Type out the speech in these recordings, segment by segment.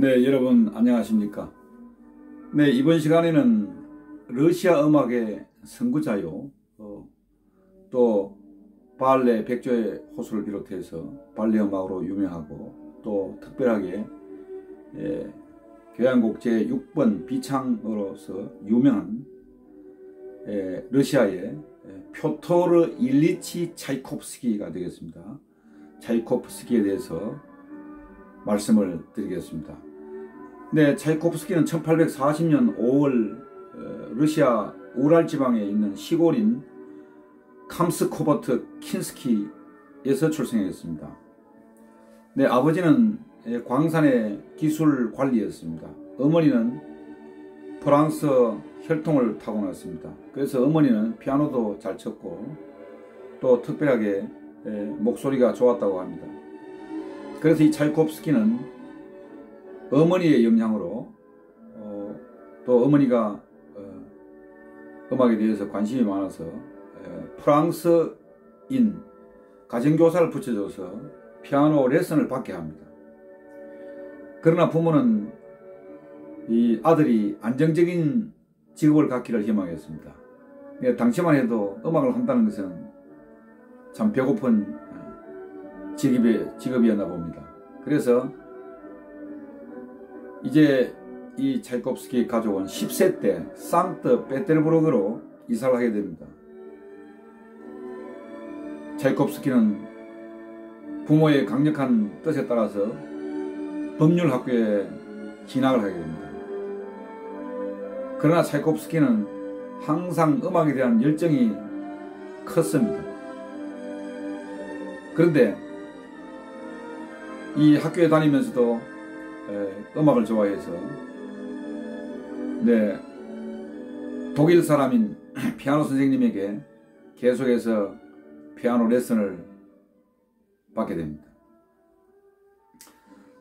네, 여러분 안녕하십니까? 네, 이번 시간에는 러시아 음악의 선구자요, 또 발레 백조의 호수를 비롯해서 발레 음악으로 유명하고 또 특별하게 교향곡 제6번 비창으로서 유명한 러시아의 표토르 일리치 차이코프스키가 되겠습니다. 차이코프스키에 대해서 말씀을 드리겠습니다. 네, 차이코프스키는 1840년 5월 러시아 우랄 지방에 있는 시골인 캄스코버트 킨스키에서 출생했습니다. 네, 아버지는 광산의 기술 관리였습니다. 어머니는 프랑스 혈통을 타고났습니다. 그래서 어머니는 피아노도 잘 쳤고 또 특별하게 목소리가 좋았다고 합니다. 그래서 이 차이코프스키는 어머니의 영향으로 또 어머니가 음악에 대해서 관심이 많아서 프랑스인 가정교사를 붙여줘서 피아노 레슨을 받게 합니다. 그러나 부모는 이 아들이 안정적인 직업을 갖기를 희망했습니다. 당시만 해도 음악을 한다는 것은 참 배고픈 직업이었나 봅니다. 그래서 이제 이 차이코프스키 가족은 10세 때 상트 페테르부르크로 이사를 하게 됩니다. 차이코프스키는 부모의 강력한 뜻에 따라서 법률학교에 진학을 하게 됩니다. 그러나 차이코프스키는 항상 음악에 대한 열정이 컸습니다. 그런데 이 학교에 다니면서도 음악을 좋아해서 독일 사람인 피아노 선생님에게 계속해서 피아노 레슨을 받게 됩니다.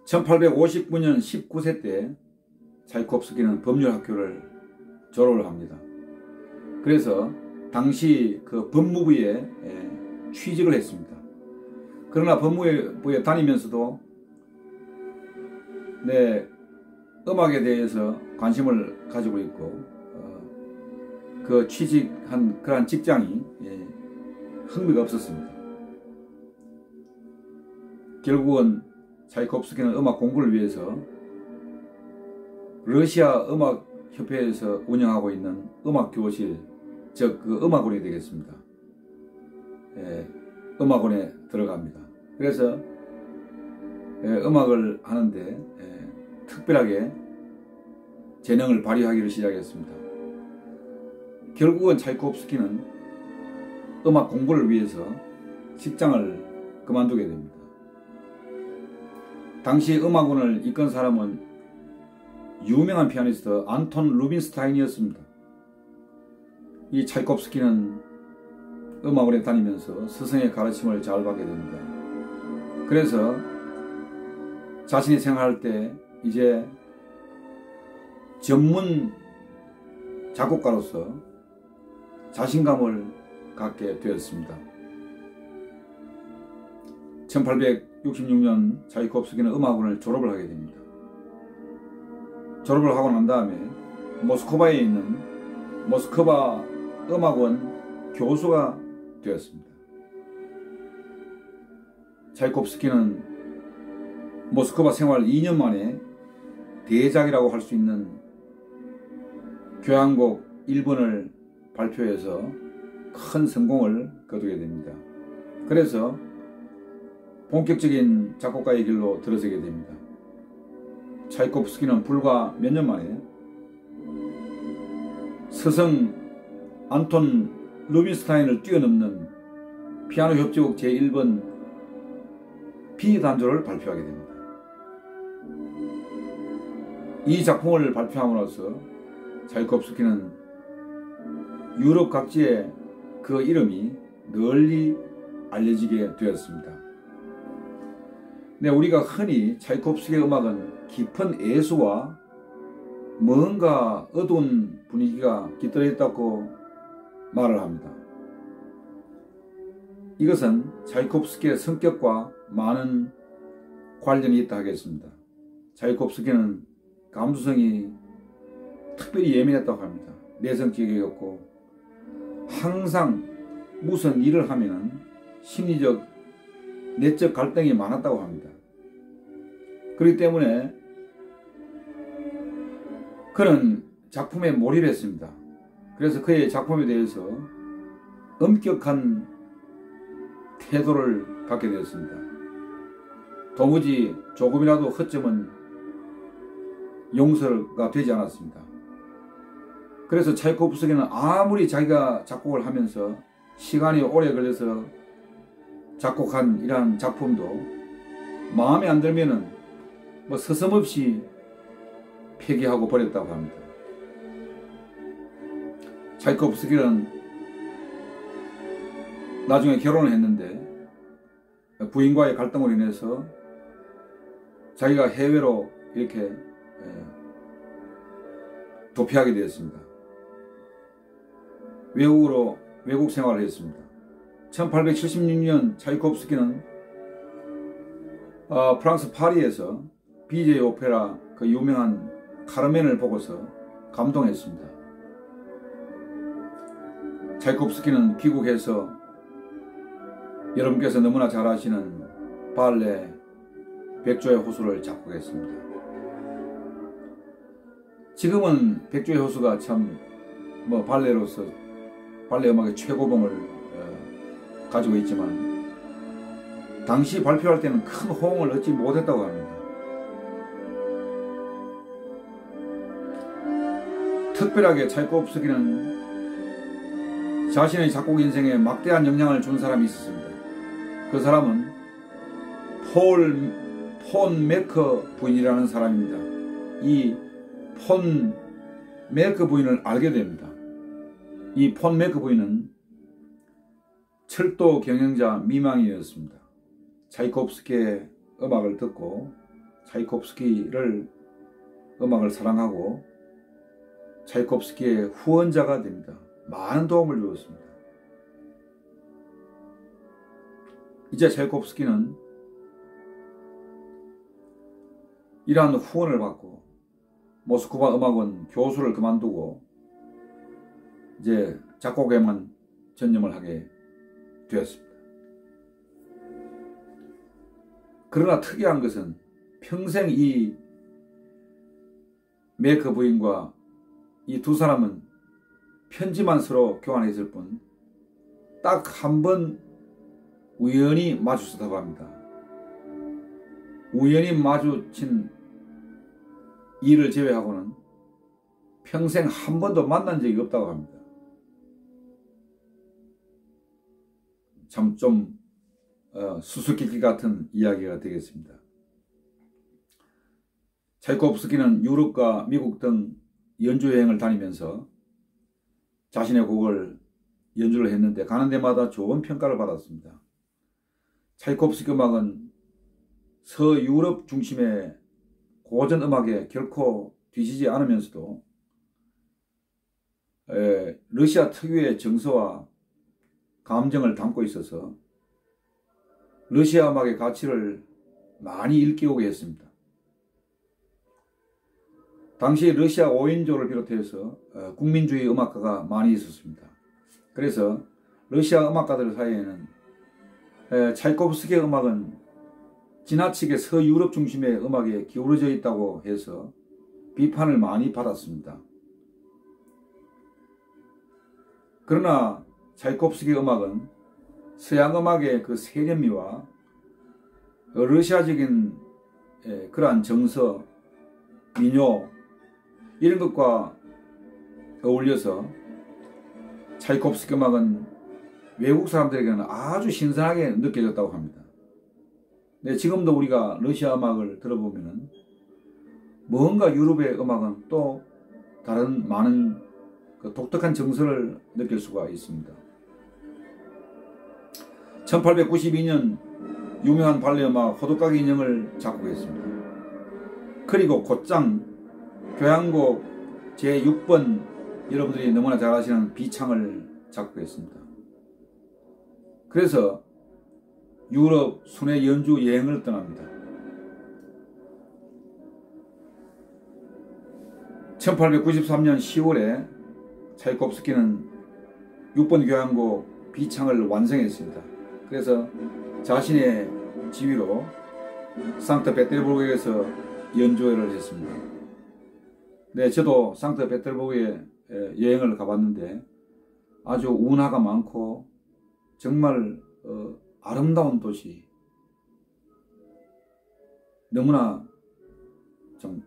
1859년 19세 때 차이코프스키는 법률학교를 졸업을 합니다. 그래서 당시 그 법무부에 취직을 했습니다. 그러나 법무부에 다니면서도 음악에 대해서 관심을 가지고 있고 그 취직한 그러한 직장이 흥미가 없었습니다. 결국은 차이코프스키는 음악 공부를 위해서 러시아 음악협회에서 운영하고 있는 음악교실, 즉 그 음악원이 되겠습니다. 음악원에 들어갑니다. 그래서 음악을 하는데 특별하게 재능을 발휘하기를 시작했습니다. 결국은 차이코프스키는 음악 공부를 위해서 직장을 그만두게 됩니다. 당시 음악원을 이끈 사람은 유명한 피아니스트 안톤 루빈스타인이었습니다. 이 차이코프스키는 음악원에 다니면서 스승의 가르침을 잘 받게 됩니다. 그래서 자신이 생각할 때 이제 전문 작곡가로서 자신감을 갖게 되었습니다. 1866년 차이코프스키는 음악원을 졸업을 하게 됩니다. 졸업을 하고 난 다음에 모스크바에 있는 모스크바 음악원 교수가 되었습니다. 차이코프스키는 모스크바 생활 2년 만에 대작이라고 할 수 있는 교향곡 1번을 발표해서 큰 성공을 거두게 됩니다. 그래서 본격적인 작곡가의 길로 들어서게 됩니다. 차이코프스키는 불과 몇 년 만에 스승 안톤 루빈스타인을 뛰어넘는 피아노 협주곡 제1번 B단조를 발표하게 됩니다. 이 작품을 발표함으로써 차이코프스키는 유럽 각지에 그 이름이 널리 알려지게 되었습니다. 우리가 흔히 차이코프스키의 음악은 깊은 애수와 뭔가 어두운 분위기가 깃들어 있다고 말을 합니다. 이것은 차이코프스키의 성격과 많은 관련이 있다 하겠습니다. 차이콥스키는 감수성이 특별히 예민했다고 합니다. 내성적이었고 항상 무슨 일을 하면은 심리적 내적 갈등이 많았다고 합니다. 그렇기 때문에 그는 작품에 몰입했습니다. 그래서 그의 작품에 대해서 엄격한 태도를 갖게 되었습니다. 도무지 조금이라도 허점은 용서가 되지 않았습니다. 그래서 차이코프스키는 아무리 자기가 작곡을 하면서 시간이 오래 걸려서 작곡한 이러한 작품도 마음에 안 들면은 뭐 서슴없이 폐기하고 버렸다고 합니다. 차이코프스키는 나중에 결혼을 했는데 부인과의 갈등으로 인해서 자기가 해외로 이렇게 도피하게 되었습니다. 외국 생활을 했습니다. 1876년 차이코프스키는 프랑스 파리에서 비제 오페라 그 유명한 카르멘을 보고서 감동했습니다. 차이코프스키는 귀국해서 여러분께서 너무나 잘 아시는 발레 백조의 호수를 작곡했습니다. 지금은 백조의 호수가 참 발레로서 발레 음악의 최고봉을 가지고 있지만 당시 발표할 때는 큰 호응을 얻지 못했다고 합니다. 특별하게 차이코프스키는 자신의 작곡 인생에 막대한 영향을 준 사람이 있었습니다. 그 사람은 폰 메커 부인이라는 사람입니다. 이 폰 메커 부인을 알게 됩니다. 이 폰 메커 부인은 철도 경영자 미망이었습니다. 차이코프스키의 음악을 듣고 차이코프스키를 음악을 사랑하고 차이코프스키의 후원자가 됩니다. 많은 도움을 주었습니다. 이제 차이코프스키는 이러한 후원을 받고 모스크바 음악원 교수를 그만두고 이제 작곡에만 전념을 하게 되었습니다. 그러나 특이한 것은 평생 이 메커 부인과 이 두 사람은 편지만 서로 교환했을 뿐 딱 한 번 우연히 마주쳤다고 합니다. 우연히 마주친 일을 제외하고는 평생 한 번도 만난 적이 없다고 합니다. 참 좀 수수께끼 같은 이야기가 되겠습니다. 차이코프스키는 유럽과 미국 등 연주 여행을 다니면서 자신의 곡을 연주를 했는데 가는 데마다 좋은 평가를 받았습니다. 차이코프스키 음악은 서유럽 중심의 고전 음악에 결코 뒤지지 않으면서도 러시아 특유의 정서와 감정을 담고 있어서 러시아 음악의 가치를 많이 일깨우게 했습니다. 당시 러시아 5인조를 비롯해서 국민주의 음악가가 많이 있었습니다. 그래서 러시아 음악가들 사이에는 차이코프스키의 음악은 지나치게 서유럽 중심의 음악에 기울어져 있다고 해서 비판을 많이 받았습니다. 그러나 차이코프스키 음악은 서양 음악의 그 세련미와 러시아적인 그러한 정서, 민요 이런 것과 어울려서 차이코프스키 음악은 외국 사람들에게는 아주 신선하게 느껴졌다고 합니다. 네, 지금도 우리가 러시아 음악을 들어보면은 뭔가 유럽의 음악은 또 다른 많은 그 독특한 정서를 느낄 수가 있습니다. 1892년 유명한 발레 음악 호두까기 인형을 작곡했습니다. 그리고 곧장 교향곡 제6번 여러분들이 너무나 잘 아시는 비창을 작곡했습니다. 그래서 유럽 순회 연주 여행을 떠납니다. 1893년 10월에 차이콥스키는 6번 교향곡 비창을 완성했습니다. 그래서 자신의 지휘로 상트페테르부르크에서 연주회를 했습니다. 네, 저도 상트페테르부르크에 여행을 가봤는데 아주 운하가 많고 정말 아름다운 도시, 너무나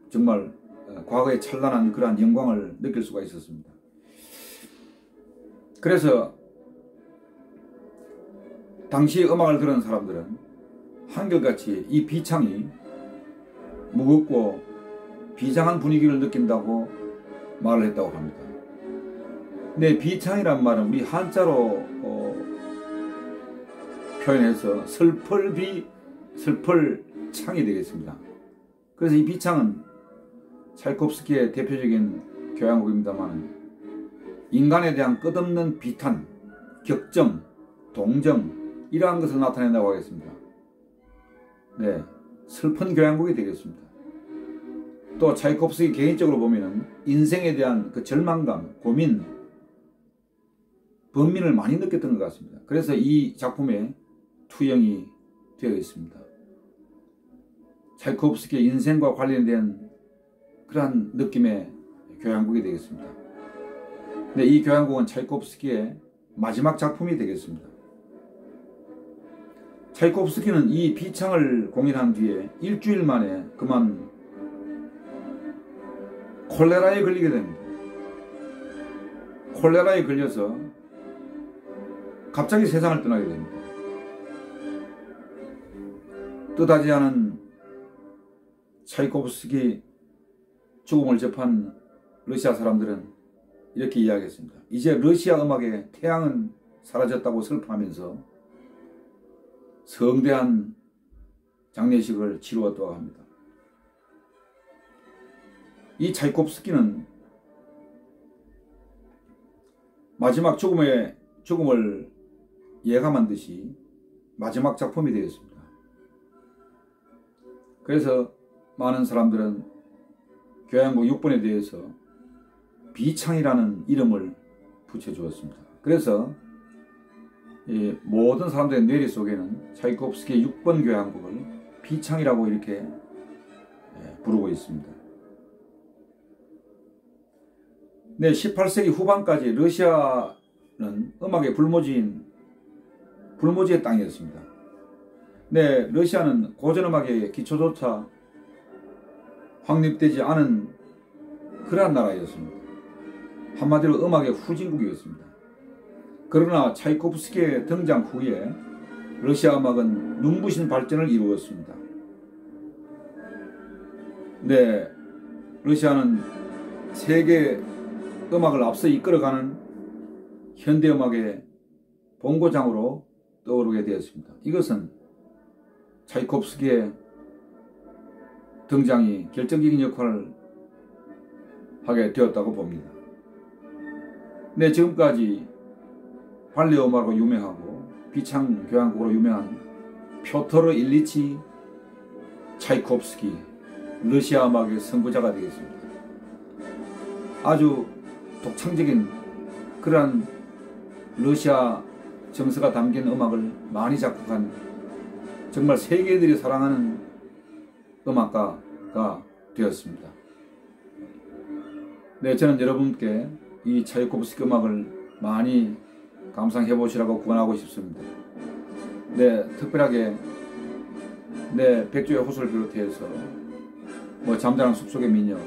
정말 과거의 찬란한 그러한 영광을 느낄 수가 있었습니다. 그래서 당시 음악을 들은 사람들은 한결같이 이 비창이 무겁고 비장한 분위기를 느낀다고 말을 했다고 합니다. 근데 비창이란 말은 우리 한자로 표현해서 슬펄창이 되겠습니다. 그래서 이 비창은 차이콥스키의 대표적인 교향곡입니다만 인간에 대한 끝없는 비탄, 격정, 동정 이러한 것을 나타낸다고 하겠습니다. 네, 슬픈 교향곡이 되겠습니다. 또 차이콥스키 개인적으로 보면은 인생에 대한 그 절망감, 고민, 번민을 많이 느꼈던 것 같습니다. 그래서 이 작품에 투영이 되어 있습니다. 차이콥스키의 인생과 관련된 그러한 느낌의 교향곡이 되겠습니다. 네, 이 교향곡은 차이콥스키의 마지막 작품이 되겠습니다. 차이콥스키는 이 비창을 공연한 뒤에 일주일 만에 그만 콜레라에 걸리게 됩니다. 콜레라에 걸려서 갑자기 세상을 떠나게 됩니다. 뜻하지 않은 차이콥스키 죽음을 접한 러시아 사람들은 이렇게 이야기했습니다. 이제 러시아 음악의 태양은 사라졌다고 슬퍼하면서 성대한 장례식을 치루었다고 합니다. 이 차이콥스키는 마지막 죽음을 예감한 듯이 마지막 작품이 되었습니다. 그래서 많은 사람들은 교향곡 6번에 대해서 비창이라는 이름을 붙여주었습니다. 그래서 모든 사람들의 뇌리 속에는 차이콥스키의 6번 교향곡을 비창이라고 이렇게 부르고 있습니다. 네, 18세기 후반까지 러시아는 음악의 불모지의 땅이었습니다. 네, 러시아는 고전음악의 기초조차 확립되지 않은 그러한 나라였습니다. 한마디로 음악의 후진국이었습니다. 그러나 차이콥스키의 등장 후에 러시아 음악은 눈부신 발전을 이루었습니다. 네, 러시아는 세계 음악을 앞서 이끌어가는 현대음악의 본고장으로 떠오르게 되었습니다. 이것은 차이콥스키의 등장이 결정적인 역할을 하게 되었다고 봅니다. 네, 지금까지 발레 음악으로 유명하고 비창 교향곡으로 유명한 표토르 일리치 차이콥스키, 러시아 음악의 선구자가 되겠습니다. 아주 독창적인 그러한 러시아 정서가 담긴 음악을 많이 작곡한 정말 세계인들이 사랑하는 음악가가 되었습니다. 네, 저는 여러분께 이 차이콥스키 음악을 많이 감상해 보시라고 권하고 싶습니다. 네, 특별하게 네, 백조의 호수를 비롯해서 잠자는 숲속의 미녀,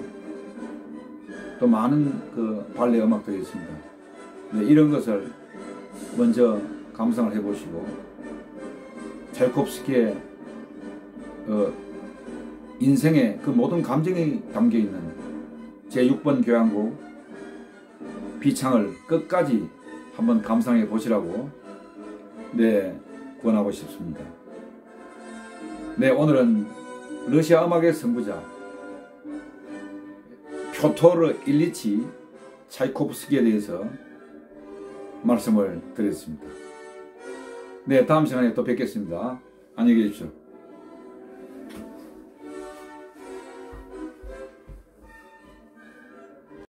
또 많은 그 발레 음악들이 있습니다. 네, 이런 것을 먼저 감상을 해보시고 차이콥스키의 인생의 그 모든 감정이 담겨있는 제6번 교향곡 비창을 끝까지 한번 감상해 보시라고 네, 권하고 싶습니다. 네, 오늘은 러시아 음악의 선구자 표토르 일리치 차이콥스키에 대해서 말씀을 드렸습니다. 네, 다음 시간에 또 뵙겠습니다. 안녕히 계십시오.